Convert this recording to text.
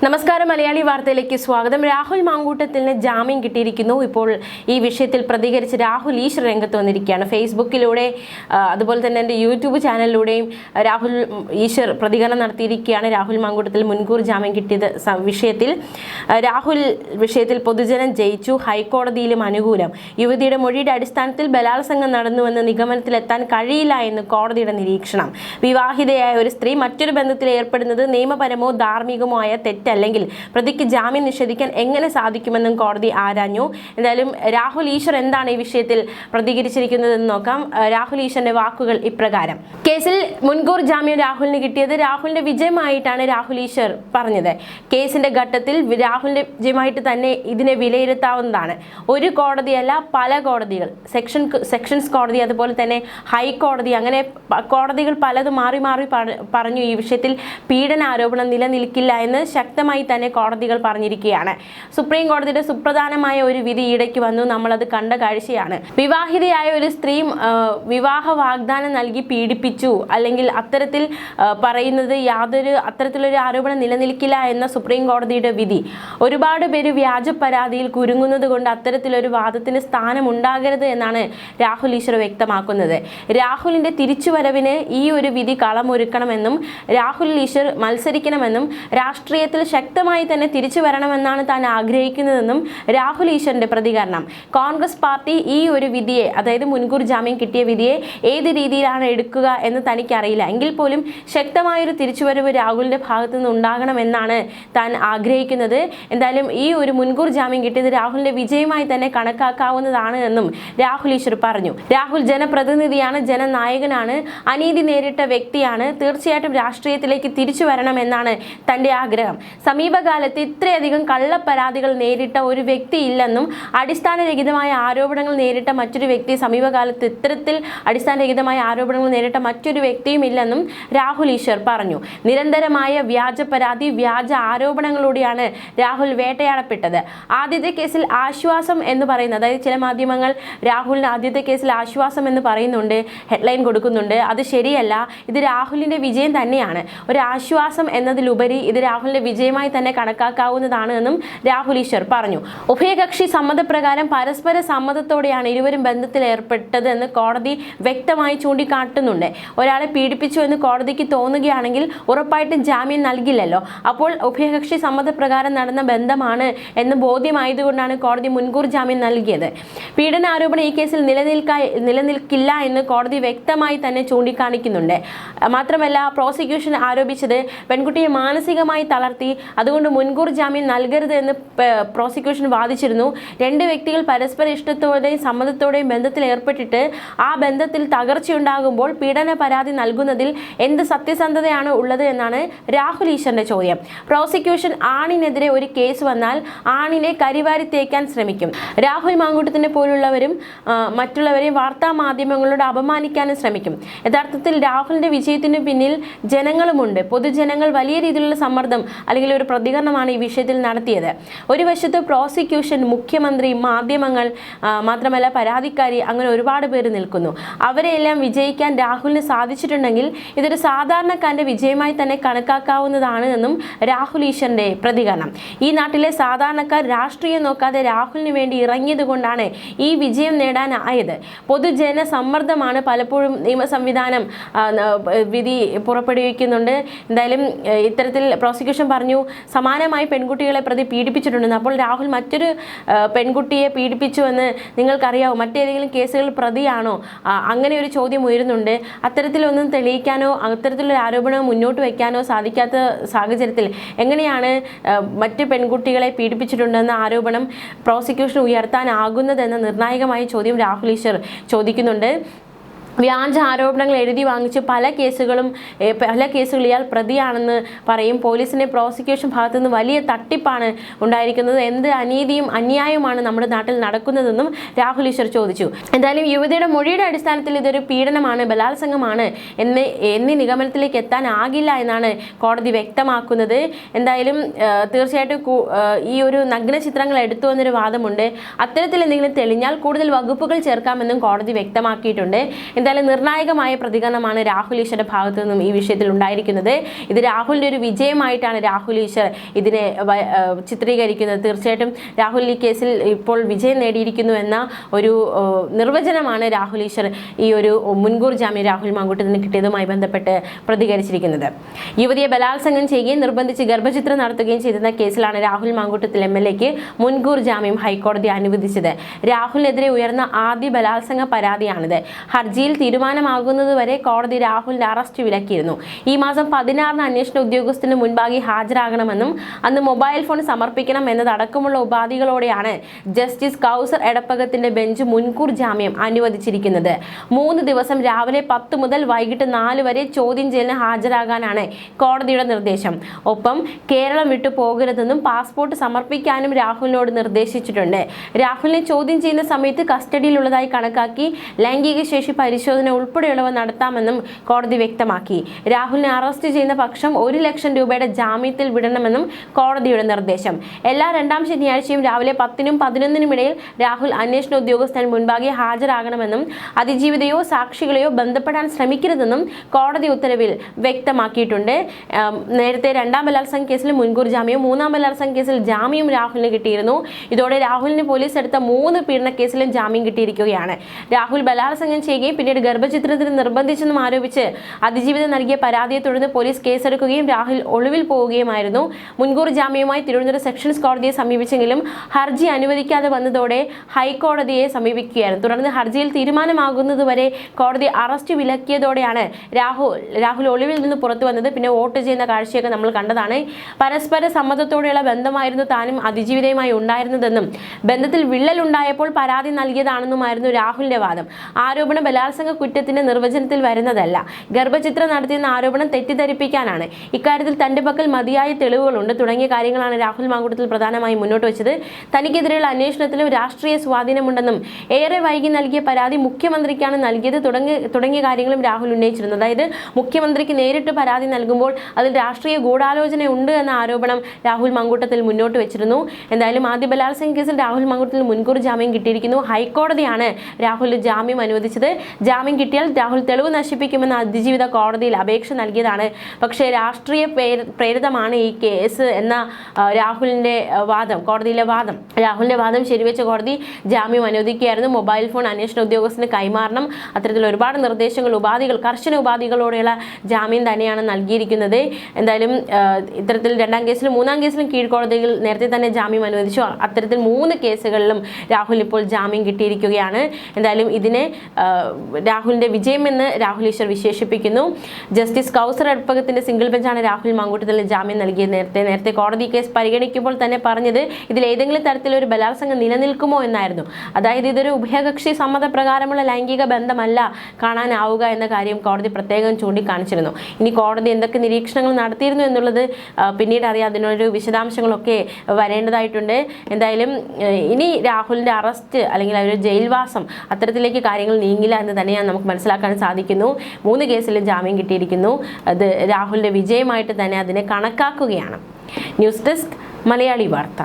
നമസ്കാരം മലയാളി വാർത്തയിലേക്ക് സ്വാഗതം. രാഹുൽ മാങ്കൂട്ടത്തിന് ജാമ്യം കിട്ടിയിരിക്കുന്നു. ഇപ്പോൾ ഈ വിഷയത്തിൽ പ്രതികരിച്ച് രാഹുൽ ഈശ്വർ രംഗത്ത് വന്നിരിക്കുകയാണ്. ഫേസ്ബുക്കിലൂടെ അതുപോലെ തന്നെ എൻ്റെ യൂട്യൂബ് ചാനലിലൂടെയും രാഹുൽ ഈശ്വർ പ്രതികരണം നടത്തിയിരിക്കുകയാണ്. രാഹുൽ മാങ്കൂട്ടത്തിൽ മുൻകൂർ ജാമ്യം കിട്ടിയത് രാഹുൽ വിഷയത്തിൽ പൊതുജനം ജയിച്ചു, ഹൈക്കോടതിയിലും അനുകൂലം. യുവതിയുടെ മൊഴിയുടെ അടിസ്ഥാനത്തിൽ ബലാത്സംഗം നടന്നുവെന്ന് നിഗമനത്തിലെത്താൻ കഴിയില്ല എന്ന് കോടതിയുടെ നിരീക്ഷണം. വിവാഹിതയായ ഒരു സ്ത്രീ മറ്റൊരു ബന്ധത്തിൽ ഏർപ്പെടുന്നത് നിയമപരമോ ധാർമ്മികമോ ആയ അല്ലെങ്കിൽ പ്രതിക്ക് ജാമ്യം നിഷേധിക്കാൻ എങ്ങനെ സാധിക്കുമെന്നും കോടതി ആരാഞ്ഞു. എന്തായാലും രാഹുൽ ഈശ്വർ എന്താണ് ഈ വിഷയത്തിൽ പ്രതികരിച്ചിരിക്കുന്നതെന്ന് നോക്കാം. രാഹുൽ ഈശ്വറിന്റെ വാക്കുകൾ ഇപ്രകാരം: കേസിൽ മുൻകൂർ ജാമ്യം രാഹുലിന് കിട്ടിയത് രാഹുലിന്റെ വിജയമായിട്ടാണ് രാഹുൽ ഈശ്വർ പറഞ്ഞത്. കേസിന്റെ ഘട്ടത്തിൽ രാഹുലിന്റെ വിജയമായിട്ട് തന്നെ ഇതിനെ വിലയിരുത്താവുന്നതാണ്. ഒരു കോടതിയല്ല, പല കോടതികൾ, സെക്ഷൻസ് കോടതി, അതുപോലെ തന്നെ ഹൈക്കോടതി, അങ്ങനെ കോടതികൾ പലതും മാറി മാറി പറഞ്ഞു ഈ വിഷയത്തിൽ പീഡനാരോപണം നിലനിൽക്കില്ല എന്ന് ശക്തമായി തന്നെ കോടതികൾ പറഞ്ഞിരിക്കുകയാണ്. സുപ്രീം കോടതിയുടെ സുപ്രധാനമായ ഒരു വിധി ഇടയ്ക്ക് വന്നു. നമ്മളത് കണ്ട കാഴ്ചയാണ്. വിവാഹിതയായ ഒരു സ്ത്രീ വിവാഹ വാഗ്ദാനം നൽകി പീഡിപ്പിച്ചു, അല്ലെങ്കിൽ അത്തരത്തിൽ പറയുന്നത് അത്തരത്തിലൊരു ആരോപണം നിലനിൽക്കില്ല എന്ന സുപ്രീം കോടതിയുടെ വിധി. ഒരുപാട് പേര് വ്യാജ പരാതിയിൽ കുരുങ്ങുന്നത് കൊണ്ട് അത്തരത്തിലൊരു വാദത്തിന് സ്ഥാനമുണ്ടാകരുത് എന്നാണ് രാഹുൽ ഈശ്വർ വ്യക്തമാക്കുന്നത്. രാഹുലിന്റെ തിരിച്ചുവരവിന് ഈ ഒരു വിധി കളമൊരുക്കണമെന്നും രാഹുൽ ഈശ്വർ മത്സരിക്കണമെന്നും രാഷ്ട്രീയത്തിൽ ശക്തമായി തന്നെ തിരിച്ചു വരണമെന്നാണ് താൻ ആഗ്രഹിക്കുന്നതെന്നും രാഹുൽ ഈശ്വറിന്റെ പ്രതികരണം. കോൺഗ്രസ് പാർട്ടി ഈ ഒരു വിധിയെ, അതായത് മുൻകൂർ ജാമ്യം കിട്ടിയ വിധിയെ ഏത് രീതിയിലാണ് എടുക്കുക എന്ന് തനിക്കറിയില്ല. എങ്കിൽ പോലും ശക്തമായൊരു തിരിച്ചുവരവ് രാഹുലിന്റെ ഭാഗത്തു നിന്ന് ഉണ്ടാകണമെന്നാണ് താൻ ആഗ്രഹിക്കുന്നത്. എന്തായാലും ഈ ഒരു മുൻകൂർ ജാമ്യം കിട്ടിയത് രാഹുലിന്റെ വിജയമായി തന്നെ കണക്കാക്കാവുന്നതാണ് എന്നും രാഹുൽ ഈശ്വർ പറഞ്ഞു. രാഹുൽ ജനപ്രതിനിധിയാണ്, ജനനായകനാണ്, അനീതി നേരിട്ട വ്യക്തിയാണ്. തീർച്ചയായിട്ടും രാഷ്ട്രീയത്തിലേക്ക് തിരിച്ചു വരണമെന്നാണ് തന്റെ ആഗ്രഹം. സമീപകാലത്ത് ഇത്രയധികം കള്ളപ്പരാതികൾ നേരിട്ട ഒരു വ്യക്തി ഇല്ലെന്നും അടിസ്ഥാനരഹിതമായ ആരോപണങ്ങൾ നേരിട്ട മറ്റൊരു വ്യക്തി സമീപകാലത്ത് ഇത്തരത്തിൽ അടിസ്ഥാനരഹിതമായ ആരോപണങ്ങൾ നേരിട്ട മറ്റൊരു വ്യക്തിയും ഇല്ലെന്നും രാഹുൽ ഈശ്വർ പറഞ്ഞു. നിരന്തരമായ വ്യാജ പരാതി, വ്യാജ ആരോപണങ്ങളോടെയാണ് രാഹുൽ വേട്ടയാടപ്പെട്ടത്. ആദ്യത്തെ കേസിൽ ആശ്വാസം എന്ന് പറയുന്നത്, അതായത് ചില മാധ്യമങ്ങൾ രാഹുലിന് ആദ്യത്തെ കേസിൽ ആശ്വാസം എന്ന് പറയുന്നുണ്ട്, ഹെഡ്ലൈൻ കൊടുക്കുന്നുണ്ട്. അത് ശരിയല്ല. ഇത് രാഹുലിന്റെ വിജയം തന്നെയാണ്. ഒരു ആശ്വാസം എന്നതിലുപരി ഇത് രാഹുലിന്റെ വിജയമായി തന്നെ കണക്കാക്കാവുന്നതാണ് എന്നും രാഹുൽ ഈശ്വർ പറഞ്ഞു. ഉഭയകക്ഷി സമ്മതപ്രകാരം പരസ്പര സമ്മതത്തോടെയാണ് ഇരുവരും ബന്ധത്തിൽ ഏർപ്പെട്ടത് എന്ന് കോടതി വ്യക്തമായി ചൂണ്ടിക്കാട്ടുന്നുണ്ട്. ഒരാളെ പീഡിപ്പിച്ചു എന്ന് കോടതിക്ക് തോന്നുകയാണെങ്കിൽ ഉറപ്പായിട്ടും ജാമ്യം നൽകില്ലല്ലോ. അപ്പോൾ ഉഭയകക്ഷി സമ്മതപ്രകാരം നടന്ന ബന്ധമാണ് എന്ന് ബോധ്യമായതുകൊണ്ടാണ് കോടതി മുൻകൂർ ജാമ്യം നൽകിയത്. പീഡനാരോപണം ഈ കേസിൽ നിലനിൽക്കില്ല എന്ന് കോടതി വ്യക്തമായി തന്നെ ചൂണ്ടിക്കാണിക്കുന്നുണ്ട്. മാത്രമല്ല, പ്രോസിക്യൂഷൻ ആരോപിച്ചത് പെൺകുട്ടിയെ മാനസികമായി തളർത്തി, അതുകൊണ്ട് മുൻകൂർ ജാമ്യം നൽകരുത് എന്ന് പ്രോസിക്യൂഷൻ വാദിച്ചിരുന്നു. രണ്ട് വ്യക്തികൾ പരസ്പര ഇഷ്ടത്തോടെയും സമ്മതത്തോടെയും ബന്ധത്തിൽ ഏർപ്പെട്ടിട്ട് ആ ബന്ധത്തിൽ തകർച്ചയുണ്ടാകുമ്പോൾ പീഡന പരാതി നൽകുന്നതിൽ എന്ത് സത്യസന്ധതയാണ് ഉള്ളത് എന്നാണ് രാഹുൽ ഈശ്വറിന്റെ ചോദ്യം. പ്രോസിക്യൂഷൻ ആണിനെതിരെ ഒരു കേസ് വന്നാൽ ആണിനെ കരിവാരി തേക്കാൻ ശ്രമിക്കും. രാഹുൽ മാങ്കൂട്ടത്തിനെ പോലുള്ളവരും മറ്റുള്ളവരെയും വാർത്താ മാധ്യമങ്ങളോട് അപമാനിക്കാനും ശ്രമിക്കും. യഥാർത്ഥത്തിൽ രാഹുലിന്റെ വിജയത്തിന് പിന്നിൽ ജനങ്ങളുമുണ്ട്. പൊതുജനങ്ങൾ വലിയ രീതിയിലുള്ള സമ്മർദ്ദം അല്ലെങ്കിൽ ഒരു പ്രതികരണമാണ് ഈ വിഷയത്തിൽ നടത്തിയത്. ഒരു വശത്ത് പ്രോസിക്യൂഷൻ, മുഖ്യമന്ത്രി, മാധ്യമങ്ങൾ, മാത്രമല്ല പരാതിക്കാരി, അങ്ങനെ ഒരുപാട് പേര് നിൽക്കുന്നു. അവരെയെല്ലാം വിജയിക്കാൻ രാഹുലിന് സാധിച്ചിട്ടുണ്ടെങ്കിൽ ഇതൊരു സാധാരണക്കാരന്റെ വിജയമായി തന്നെ കണക്കാക്കാവുന്നതാണ് എന്നും രാഹുൽ ഈശ്വറിന്റെ പ്രതികരണം. ഈ നാട്ടിലെ സാധാരണക്കാർ രാഷ്ട്രീയം നോക്കാതെ രാഹുലിന് വേണ്ടി ഇറങ്ങിയത് കൊണ്ടാണ് ഈ വിജയം നേടാനായത്. പൊതുജന സമ്മർദ്ദമാണ് പലപ്പോഴും നിയമ സംവിധാനം വിധി പുറപ്പെടുവിക്കുന്നുണ്ട്. എന്തായാലും ഇത്തരത്തിൽ പ്രോസിക്യൂഷൻ പറഞ്ഞു സമാനമായി പെൺകുട്ടികളെ പ്രതി പീഡിപ്പിച്ചിട്ടുണ്ടെന്ന്. അപ്പോൾ രാഹുൽ മറ്റൊരു പെൺകുട്ടിയെ പീഡിപ്പിച്ചുവെന്ന് നിങ്ങൾക്കറിയാവോ? മറ്റേതെങ്കിലും കേസുകളിൽ പ്രതിയാണോ? അങ്ങനെ ഒരു ചോദ്യം ഉയരുന്നുണ്ട്. അത്തരത്തിലൊന്നും തെളിയിക്കാനോ അത്തരത്തിലൊരു ആരോപണം മുന്നോട്ട് വയ്ക്കാനോ സാധിക്കാത്ത സാഹചര്യത്തിൽ എങ്ങനെയാണ് മറ്റ് പെൺകുട്ടികളെ പീഡിപ്പിച്ചിട്ടുണ്ടെന്ന ആരോപണം പ്രോസിക്യൂഷൻ ഉയർത്താനാകുന്നതെന്ന നിർണായകമായ ചോദ്യം രാഹുൽ ഈശ്വർ ചോദിക്കുന്നുണ്ട്. വ്യാജ ആരോപണങ്ങൾ എഴുതി വാങ്ങിച്ച് പല കേസുകൾ ഇയാൾ പ്രതിയാണെന്ന് പറയും. പോലീസിന്റെ പ്രോസിക്യൂഷൻ ഭാഗത്തു നിന്ന് വലിയ തട്ടിപ്പാണ് ഉണ്ടായിരിക്കുന്നത്. എന്ത് അനീതിയും അന്യായവുമാണ് നമ്മുടെ നാട്ടിൽ നടക്കുന്നതെന്നും രാഹുൽ ഈശ്വർ ചോദിച്ചു. എന്തായാലും യുവതിയുടെ മൊഴിയുടെ അടിസ്ഥാനത്തിൽ ഇതൊരു പീഡനമാണ്, ബലാത്സംഗമാണ് എന്നീ നിഗമനത്തിലേക്ക് എത്താനാകില്ല എന്നാണ് കോടതി വ്യക്തമാക്കുന്നത്. എന്തായാലും തീർച്ചയായിട്ടും ഈ ഒരു നഗ്ന ചിത്രങ്ങൾ എടുത്തു എന്നൊരു വാദമുണ്ട്. അത്തരത്തിൽ എന്തെങ്കിലും തെളിഞ്ഞാൽ കൂടുതൽ വകുപ്പുകൾ ചേർക്കാമെന്നും കോടതി വ്യക്തമാക്കിയിട്ടുണ്ട്. എന്തായാലും നിർണായകമായ പ്രതികരണമാണ് രാഹുൽ ഈശ്വരുടെ ഭാഗത്തു നിന്നും ഈ വിഷയത്തിൽ ഉണ്ടായിരിക്കുന്നത്. ഇത് രാഹുലിന്റെ ഒരു വിജയമായിട്ടാണ് രാഹുൽ ഈശ്വർ ഇതിനെ ചിത്രീകരിക്കുന്നത്. തീർച്ചയായിട്ടും രാഹുൽ ഈ കേസിൽ ഇപ്പോൾ വിജയം നേടിയിരിക്കുന്നു എന്ന ഒരു നിർവചനമാണ് രാഹുൽ ഈശ്വർ ഈ ഒരു മുൻകൂർ ജാമ്യം രാഹുൽ മാങ്കൂട്ടത്തിന് കിട്ടിയതുമായി ബന്ധപ്പെട്ട് പ്രതികരിച്ചിരിക്കുന്നത്. യുവതിയെ ബലാത്സംഗം ചെയ്യുകയും നിർബന്ധിച്ച് ഗർഭചിത്രം നടത്തുകയും ചെയ്തിരുന്ന കേസിലാണ് രാഹുൽ മാങ്കൂട്ടത്തിൽ MLAക്ക് മുൻകൂർ ജാമ്യം ഹൈക്കോടതി അനുവദിച്ചത്. രാഹുലിനെതിരെ ഉയർന്ന ആദ്യ ബലാത്സംഗ പരാതിയാണിത്. ഹർജിയിൽ തീരുമാനമാകുന്നതുവരെ കോടതി രാഹുലിന്റെ അറസ്റ്റ് വിലക്കിയിരുന്നു. ഈ മാസം 16-ന് അന്വേഷണ ഉദ്യോഗസ്ഥന് മുൻപാകെ ഹാജരാകണമെന്നും അന്ന് മൊബൈൽ ഫോൺ സമർപ്പിക്കണം എന്നതടക്കമുള്ള ഉപാധികളോടെയാണ് ജസ്റ്റിസ് കൗസർ എടപ്പകത്തിന്റെ ബെഞ്ച് മുൻകൂർ ജാമ്യം അനുവദിച്ചിരിക്കുന്നത്. 3 ദിവസം രാവിലെ 10 മുതൽ വൈകിട്ട് 4 വരെ ചോദ്യം ചെയ്യലിന് ഹാജരാകാനാണ് കോടതിയുടെ നിർദ്ദേശം. ഒപ്പം കേരളം വിട്ടു പോകരുതെന്നും പാസ്പോർട്ട് സമർപ്പിക്കാനും രാഹുലിനോട് നിർദ്ദേശിച്ചിട്ടുണ്ട്. രാഹുലിനെ ചോദ്യം ചെയ്യുന്ന സമയത്ത് കസ്റ്റഡിയിലുള്ളതായി കണക്കാക്കി ലൈംഗിക ശേഷി പരിശോധന ഉൾപ്പെടെയുള്ളവ നടത്താമെന്നും കോടതി വ്യക്തമാക്കി. രാഹുലിനെ അറസ്റ്റ് ചെയ്യുന്ന പക്ഷം 1 ലക്ഷം രൂപയുടെ ജാമ്യത്തിൽ വിടണമെന്നും കോടതിയുടെ നിർദ്ദേശം. എല്ലാ 2ാം ശനിയാഴ്ചയും രാവിലെ 10-നും 11-നും ഇടയിൽ രാഹുൽ അന്വേഷണ ഉദ്യോഗസ്ഥൻ മുൻപാകെ ഹാജരാകണമെന്നും അതിജീവിതയോ സാക്ഷികളെയോ ബന്ധപ്പെടാൻ ശ്രമിക്കരുതെന്നും കോടതി ഉത്തരവിൽ വ്യക്തമാക്കിയിട്ടുണ്ട്. നേരത്തെ 2ാം ബലാത്സംഗ കേസിൽ മുൻകൂർ ജാമ്യവും 3ാം ബലാത്സംഗ കേസിൽ ജാമ്യവും രാഹുലിന് കിട്ടിയിരുന്നു. ഇതോടെ രാഹുലിന് പോലീസ് എടുത്ത 3 പീഡന കേസിലും ജാമ്യം കിട്ടിയിരിക്കുകയാണ്. രാഹുൽ ബലാത്സംഗം ചെയ്യുകയും പിന്നീട് ഗർഭചിത്രത്തിന് നിർബന്ധിച്ചെന്നും ആരോപിച്ച് അതിജീവിതം നൽകിയ പരാതിയെ തുടർന്ന് പോലീസ് കേസെടുക്കുകയും രാഹുൽ ഒളിവിൽ പോവുകയുമായിരുന്നു. മുൻകൂർ ജാമ്യവുമായി തിരുവനന്തപുരം സെഷൻസ് കോടതിയെ സമീപിച്ചെങ്കിലും ഹർജി അനുവദിക്കാതെ വന്നതോടെ ഹൈക്കോടതിയെ സമീപിക്കുകയായിരുന്നു. തുടർന്ന് ഹർജിയിൽ തീരുമാനമാകുന്നതുവരെ കോടതി അറസ്റ്റ് വിലക്കിയതോടെയാണ് രാഹുൽ ഒളിവിൽ നിന്ന് പുറത്തു വന്നത്. പിന്നെ വോട്ട് ചെയ്യുന്ന കാഴ്ചയൊക്കെ നമ്മൾ കണ്ടതാണ്. പരസ്പര സമ്മതത്തോടെയുള്ള ബന്ധമായിരുന്നു താനും അതിജീവിതയുമായി ഉണ്ടായിരുന്നതെന്നും ബന്ധത്തിൽ വിള്ളലുണ്ടായപ്പോൾ പരാതി നൽകിയതാണെന്നുമായിരുന്നു രാഹുലിന്റെ വാദം. ആരോപണം ബലാത്സംഗ കുറ്റത്തിന്റെ നിർവചനത്തിൽ വരുന്നതല്ല. ഗർഭചിത്രം നടത്തിയെന്ന ആരോപണം തെറ്റിദ്ധരിപ്പിക്കാനാണ്. ഇക്കാര്യത്തിൽ തന്റെ പക്കൽ മതിയായ തെളിവുകളുണ്ട് തുടങ്ങിയ കാര്യങ്ങളാണ് രാഹുൽ മാങ്കൂട്ടത്തിൽ പ്രധാനമായും മുന്നോട്ട് വെച്ചത്. തനിക്കെതിരെയുള്ള അന്വേഷണത്തിലും രാഷ്ട്രീയ സ്വാധീനമുണ്ടെന്നും ഏറെ വൈകി നൽകിയ പരാതി മുഖ്യമന്ത്രിക്കാണ് നൽകിയത് തുടങ്ങിയ കാര്യങ്ങളും രാഹുൽ ഉന്നയിച്ചിരുന്നു. അതായത് മുഖ്യമന്ത്രിക്ക് നേരിട്ട് പരാതി നൽകുമ്പോൾ അതിൽ രാഷ്ട്രീയ ഗൂഢാലോചന ഉണ്ട് എന്ന ആരോപണം രാഹുൽ മാങ്കൂട്ടത്തിൽ മുന്നോട്ട് വെച്ചിരുന്നു. എന്തായാലും ആദ്യ ബലാത്സംഗ കേസിൽ രാഹുൽ മാങ്കൂട്ടത്തിൽ മുൻകൂർ ജാമ്യം കിട്ടിയിരിക്കുന്നു. ഹൈക്കോടതിയാണ് രാഹുലിന് ജാമ്യം അനുവദിച്ചത്. ജാമ്യം കിട്ടിയാൽ രാഹുൽ തെളിവ് നശിപ്പിക്കുമെന്ന് അതിജീവിത കോടതിയിൽ അപേക്ഷ നൽകിയതാണ്. പക്ഷേ രാഷ്ട്രീയ പ്രേരിതമാണ് ഈ കേസ് എന്ന രാഹുലിന്റെ വാദം, കോടതിയിലെ വാദം. രാഹുലിന്റെ വാദം ശരിവെച്ച കോടതി ജാമ്യം അനുവദിക്കുകയായിരുന്നു. മൊബൈൽ ഫോൺ അന്വേഷണ ഉദ്യോഗസ്ഥന് കൈമാറണം, അത്തരത്തിൽ ഒരുപാട് നിർദ്ദേശങ്ങൾ, ഉപാധികൾ, കർശന ഉപാധികളോടെയുള്ള ജാമ്യം തന്നെയാണ് നൽകിയിരിക്കുന്നത്. എന്തായാലും ഇത്തരത്തിൽ 2ാം കേസിലും 3ാം കേസിലും കീഴ്ക്കോടതിയിൽ നേരത്തെ തന്നെ ജാമ്യം അനുവദിച്ചു. അത്തരത്തിൽ 3 കേസുകളിലും രാഹുൽ ഇപ്പോൾ ജാമ്യം കിട്ടിയിരിക്കുകയാണ്. എന്തായാലും ഇതിനെ രാഹുലിന്റെ വിജയമെന്ന് രാഹുൽ ഈശ്വർ വിശേഷിപ്പിക്കുന്നു. ജസ്റ്റിസ് കൗസർ എടപ്പകത്തിന്റെ സിംഗിൾ ബെഞ്ചാണ് രാഹുൽ മാങ്കൂട്ടത്തിന് ജാമ്യം നൽകിയത്. നേരത്തെ കോടതി കേസ് പരിഗണിക്കുമ്പോൾ തന്നെ പറഞ്ഞത് ഇതിൽ ഏതെങ്കിലും തരത്തിലൊരു ബലാത്സംഗം നിലനിൽക്കുമോ എന്നായിരുന്നു. അതായത് ഇതൊരു ഉഭയകക്ഷി സമ്മതപ്രകാരമുള്ള ലൈംഗിക ബന്ധമല്ല കാണാനാവുക എന്ന കാര്യം കോടതി പ്രത്യേകം ചൂണ്ടിക്കാണിച്ചിരുന്നു. ഇനി കോടതി എന്തൊക്കെ നിരീക്ഷണങ്ങൾ നടത്തിയിരുന്നു എന്നുള്ളത് പിന്നീട് അറിയാം. അതിനൊരു വിശദാംശങ്ങളൊക്കെ വരേണ്ടതായിട്ടുണ്ട്. എന്തായാലും ഇനി രാഹുലിന്റെ അറസ്റ്റ് അല്ലെങ്കിൽ ഒരു ജയിൽവാസം അത്തരത്തിലേക്ക് കാര്യങ്ങൾ നീങ്ങില്ല എന്ന് തന്നെയാണ് നമുക്ക് മനസ്സിലാക്കാൻ സാധിക്കുന്നു. 3 കേസിലും ജാമ്യം കിട്ടിയിരിക്കുന്നു. അത് രാഹുലിന്റെ വിജയമായിട്ട് തന്നെ അതിനെ കണക്കാക്കുകയാണ്. ന്യൂസ് ഡെസ്ക് മലയാളി വാർത്ത.